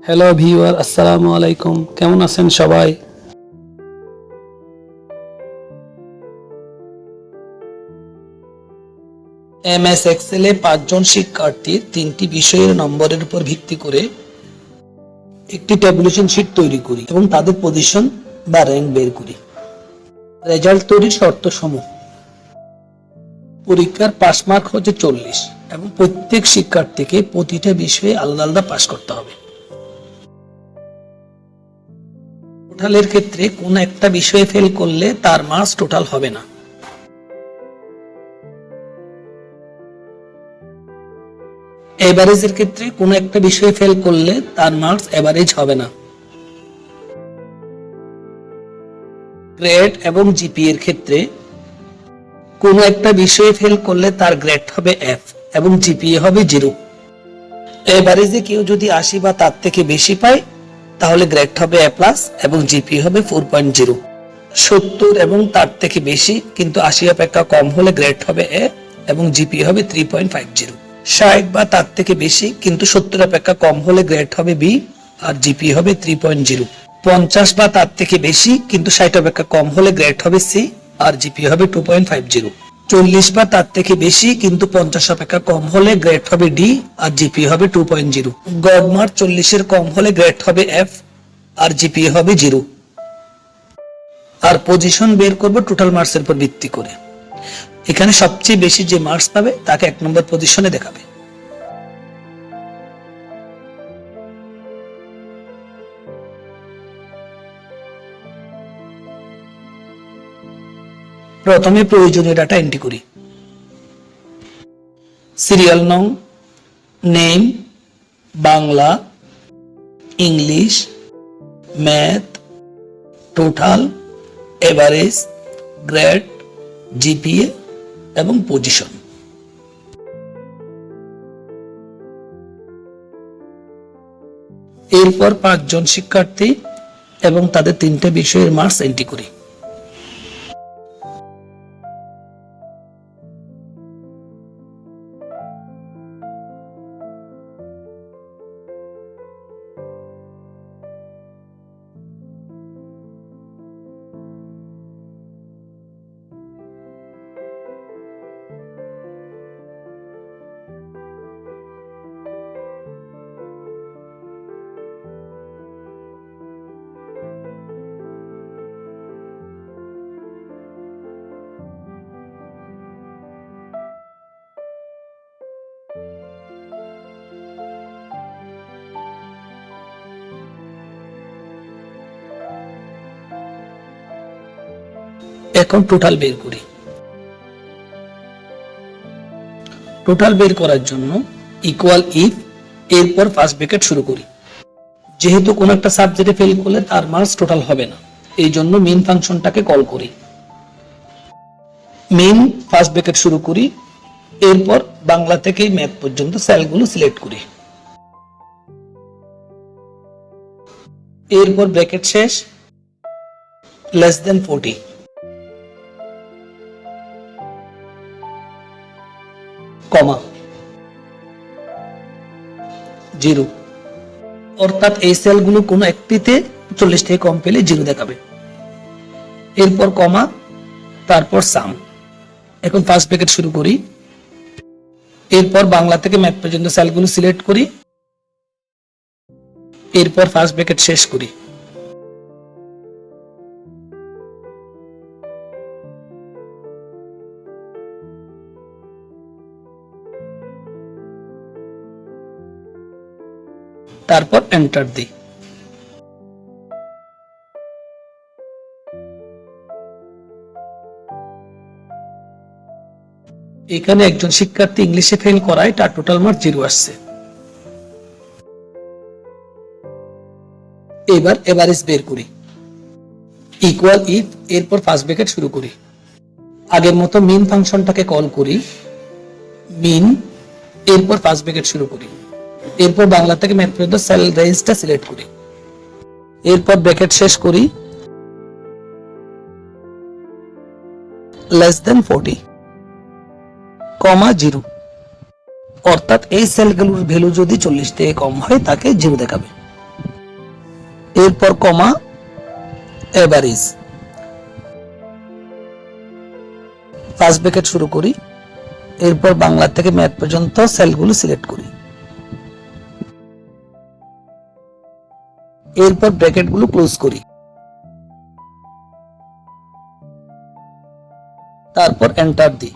Hello viewer, আসসালামু আলাইকুম। কেমন আছেন সবাই? এমএস এক্সেলে 5 জন শিক্ষার্থীর 3টি বিষয়ের নম্বরের উপর ভিত্তি করে একটি ট্যাবুলেশন শীট তৈরি করি এবং তাদের পজিশন বা র্যাঙ্ক বের করি। রেজাল্ট তৈরির শর্ত সমূহ: পরীক্ষার পাস মার্ক হচ্ছে 40 এবং প্রত্যেক শিক্ষার্থীকে প্রতিটা বিষয়ে আলাদা আলাদা পাস করতে হবে। টোটালের ক্ষেত্রে কোন একটা বিষয়ে ফেল করলে তার মার্কস টোটাল হবে না। এভারেজের ক্ষেত্রে কোন একটা বিষয়ে ফেল করলে তার মার্কস এভারেজ হবে না। গ্রেড এবং জিপিএ এর ক্ষেত্রে কোন একটা বিষয়ে ফেল করলে তার গ্রেড হবে এফ এবং জিপিএ হবে 0। এভারেজে কেউ যদি 80 বা তার থেকে বেশি পায় তাহলে গ্রেড হবে এ প্লাস এবং জিপিএ হবে 4.0। 70 এবং তার থেকে বেশি কিন্তু 80 অপেক্ষা কম হলে গ্রেড হবে এ এবং জিপিএ হবে 3.50। 60 বা তার থেকে বেশি কিন্তু 70 অপেক্ষা কম হলে গ্রেড হবে বি আর জিপিএ হবে 3.0। 50 বা তার থেকে বেশি কিন্তু 60 অপেক্ষা কম হলে গ্রেড হবে সি আর জিপিএ হবে 2.50। 40 বা তার থেকে বেশি কিন্তু 50 অপেক্ষা কম হলে গ্রেড হবে ডি আর জিপিএ হবে 2.0। গড় মার্ক 40 এর কম হলে গ্রেড হবে এফ আর জিপিএ হবে 0। আর পজিশন বের করব টোটাল মার্কস এর উপর ভিত্তি করে। এখানে সবচেয়ে বেশি যে মার্কস পাবে তাকে 1 নম্বর পজিশনে দেখাবে। প্রথমে প্রয়োজনীয় ডাটা এন্ট্রি করি। সিরিয়াল নং, name, Bangla, English, math, total, average, grade, GPA এবং পজিশন। এরপর 5 জন শিক্ষার্থী এবং তাদের 3টে বিষয়ের মার্কস এন্ট্রি করি। এখন টোটাল বের করি। টোটাল বের করার জন্য ইকুয়াল ইফ, এরপর ফার্স্ট ব্র্যাকেট শুরু করি। যেহেতু কোন একটা সাবজেক্টে ফেল করলে তার মার্কস টোটাল হবে না, এই জন্য মেইন ফাংশনটাকে কল করি। মেইন ফার্স্ট ব্র্যাকেট শুরু করি, এরপর বাংলা থেকে ম্যাথ পর্যন্ত সেলগুলো সিলেক্ট করি। এরপর ব্র্যাকেট শেষ, লেস দেন 40, কমা 0, অর্থাৎ এই সেলগুলো কোন একটিতে 40 থেকে কম পেলে 0 দেখাবে। এরপর কমা, তারপর সাম। এখন ফার্স্ট ব্র্যাকেট শুরু করি, এরপর বাংলা থেকে ম্যাথ পর্যন্ত সেলগুলো সিলেক্ট করি, এরপর ফার্স্ট ব্র্যাকেট শেষ করি। তারপর এন্টার দিই। এখানে একজন শিক্ষার্থী ইংলিশে ফেল করায় তার টোটাল মার্ক 0 আসছে। এবার এভারেজ বের করি। ইকুয়াল ইফ, এরপর ফার্স্ট ব্র্যাকেট শুরু করি। আগের মতো মিন ফাংশনটাকে কল করি। মিন, এরপর ফার্স্ট ব্র্যাকেট শুরু করি। এরপর বাংলা থেকে ম্যাথ পর্যন্ত সেল রেঞ্জটা সিলেক্ট করি। এরপর ব্র্যাকেট শেষ করি, লেস দেন 40, কমা 0, অর্থাৎ এই সেলগুলোর ভ্যালু যদি 40 থেকে কম হয় তাকে 0 দেখাবে। এরপর কমা, এভারেজ, ফার্স্ট ব্র্যাকেট শুরু করি, এরপর বাংলা থেকে ম্যাথ পর্যন্ত সেলগুলো সিলেক্ট করি, এরপর ব্র্যাকেটগুলো ক্লোজ করি, তারপর এন্টার দিই।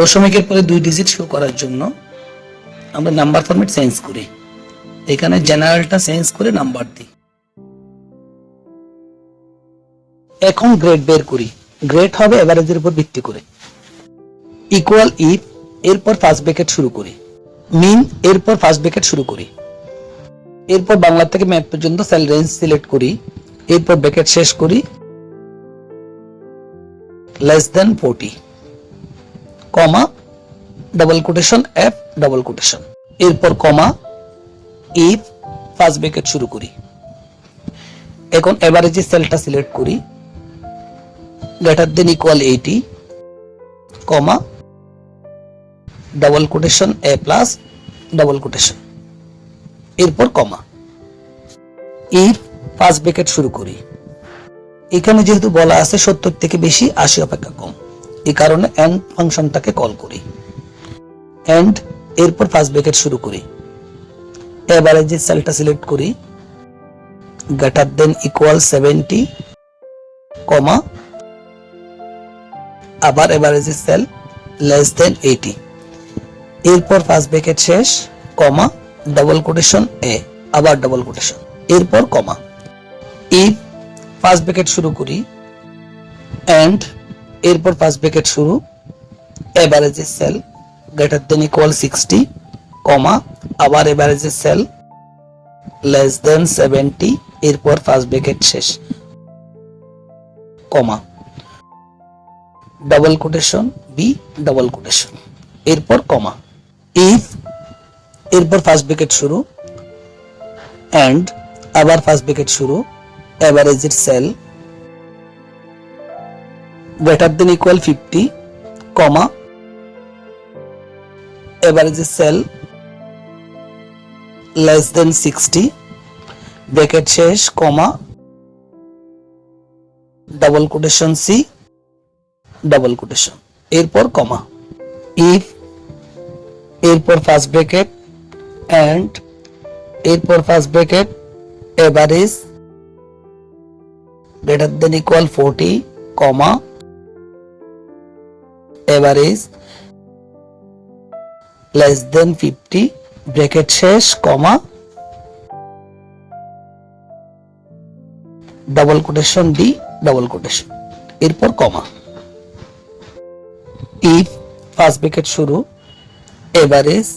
দশমিকের পরে 2 ডিজিট শো করার জন্য আমরা নাম্বার ফরম্যাট চেঞ্জ করি, এখানে জেনারেলটা চেঞ্জ করে নাম্বার দিই। এখন গ্রেড বের করি, গ্রেড হবে এভারেজের উপর ভিত্তি করে। ইকুয়াল ইফ, এরপর ফার্স্ট ব্র্যাকেট শুরু করি, মিন, এরপর ফার্স্ট ব্র্যাকেট শুরু করি, এরপর বাংলা থেকে ম্যাথ পর্যন্ত সেল রেঞ্জ সিলেক্ট করি, এরপর ব্র্যাকেট শেষ করি, less than 40, comma, double quotation F, double quotation, এরপর কমা, ইফ, ফার্স্ট ব্র্যাকেট শুরু করি। এখন এভারেজে সেলটা সিলেক্ট করি, গ্রেটার দেন ইকুয়াল 80, কমা, ডাবল কোটেশন এ প্লাস, ডাবল কোটেশন, এরপর কমা, ইফ, ফার্স্ট ব্র্যাকেট শুরু করি। এখানে যেহেতু বলা আছে 70 থেকে বেশি, 80 অপেক্ষা কম, এই কারণে এন্ড ফাংশনটাকে কল করি, এন্ড, এরপর ফার্স্ট ব্র্যাকেট শুরু করি, এভারেজে সেলটা সিলেক্ট করি, গ্রেটার দেন ইকুয়াল 70, কমা, আবার এভারেজে সেল, লেস দেন 80, এরপর ফার্স্ট ব্র্যাকেট শেষ, কমা, ডাবল কোটেশন এ, আবার ডাবল কোটেশন, এরপর কমা, ইফ, ফার্স্ট ব্র্যাকেট শুরু করি, এন্ড, এরপর ফার্স্ট ব্র্যাকেট শুরু, এভারেজে সেল, গ্রেটার দেন ইকুয়াল 60, কমা, আবার এভারেজে সেল, লেস দেন 70, এরপর ফার্স্ট ব্র্যাকেট শেষ, comma, double quotation B, double quotation, এরপর কমা, ইফ, এরপর ফার্স্ট ব্র্যাকেট শুরু, এন্ড, আবার ফার্স্ট ব্র্যাকেট শুরু, এভারেজের cell, greater than equal 50, comma, এভারেজের সেল, লেস দেন 60, ব্র্যাকেট শেষ, comma, double quotation C, double quotation, এরপর কমা, ইফ, এরপর ফার্স্ট ব্র্যাকেট, এন্ড, এরপর first bracket, average, greater than equal 40, comma, average, less than 50, bracket শেষ, comma, double quotation D, double quotation, এরপর comma, if, first bracket শুরু, average,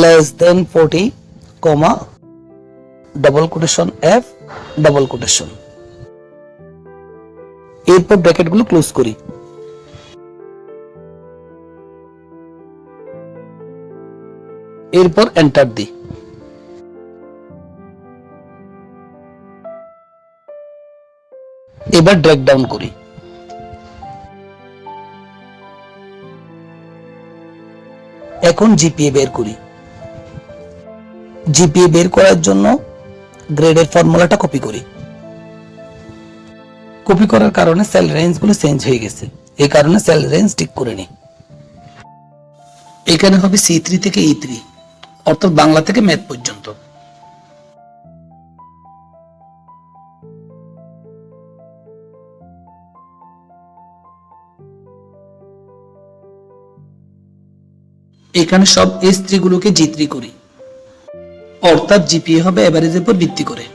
less than 40, comma, double quotation F, double quotation, এরপর ব্র্যাকেটগুলো close করি। এরপর enter দিই। এবার drag down করি। এখন জিপিএ বের করি। জিপিএ বের করার জন্য গ্রেডের ফর্মুলাটা কপি করি। কপি করার কারণে সেল রেঞ্জগুলো চেঞ্জ হয়ে গেছে, এই কারণে সেল রেঞ্জ ঠিক করে নিই। এখানে হবে C3 থেকে E3, অর্থাৎ বাংলা থেকে ম্যাথ পর্যন্ত। এখানে সব S3 গুলোকে G3 করি, অর্থাৎ জিপিএ হবে এভারেজের উপর ভিত্তি করে।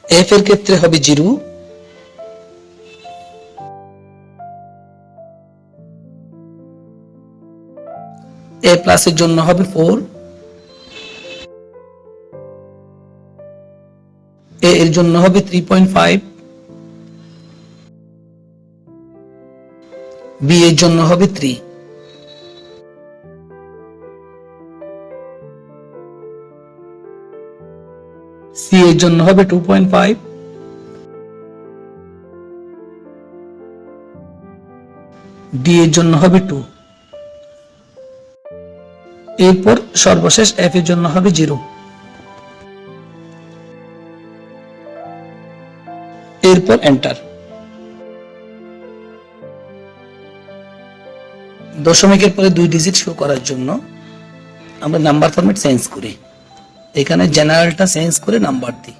এফ এর ক্ষেত্রে হবে 0, এ প্লাসের জন্য হবে 4, এ এর জন্য হবে 3.5, বি এর জন্য হবে 3, সি এর জন্য হবে 2.5, ডি এর জন্য হবে 2। এরপর সর্বশেষ এফ এর জন্য হবে 0। এরপর এন্টার। দশমিকের পরে 2 ডিজিট শো করার জন্য আমরা নাম্বার ফরম্যাট চেঞ্জ করি, এখানে জেনারেলটা চেঞ্জ করে নাম্বার দিই।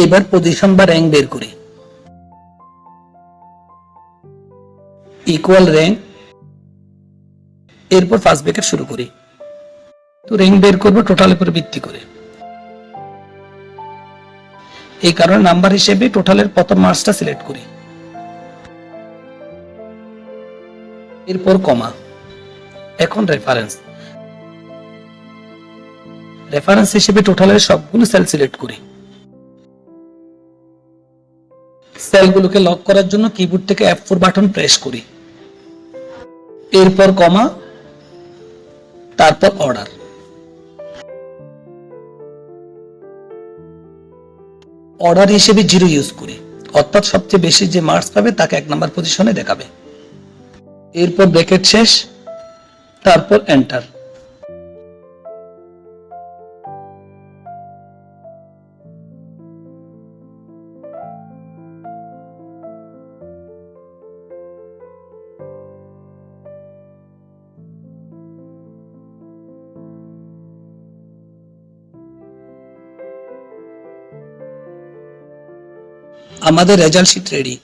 এবার পজিশন বা র্যাঙ্ক বের করি, ইকুয়াল র্যাঙ্ক, এরপর ফার্স্ট ব্র্যাকেট শুরু করি। তো র্যাঙ্ক বের করবো টোটালের উপর ভিত্তি করে, এই কারণে নাম্বার হিসেবে টোটালের প্রথম মার্কসটা সিলেক্ট করি। এরপর কমা, এখন রেফারেন্স হিসেবে টোটালের সবগুলো সেল সিলেক্ট করি। সেলগুলোকে লক করার জন্য কিবোর্ড থেকে F4 বাটন প্রেস করি। এরপর কমা, তারপর অর্ডার। অর্ডার হিসেবে 0 ইউজ করি, অর্থাৎ সবচেয়ে বেশি যে মার্কস পাবে তাকে 1 নম্বর পজিশনে দেখাবে। এরপর ব্র্যাকেট শেষ, তারপর এন্টার। আমাদের রেজাল্ট শিট রেডি।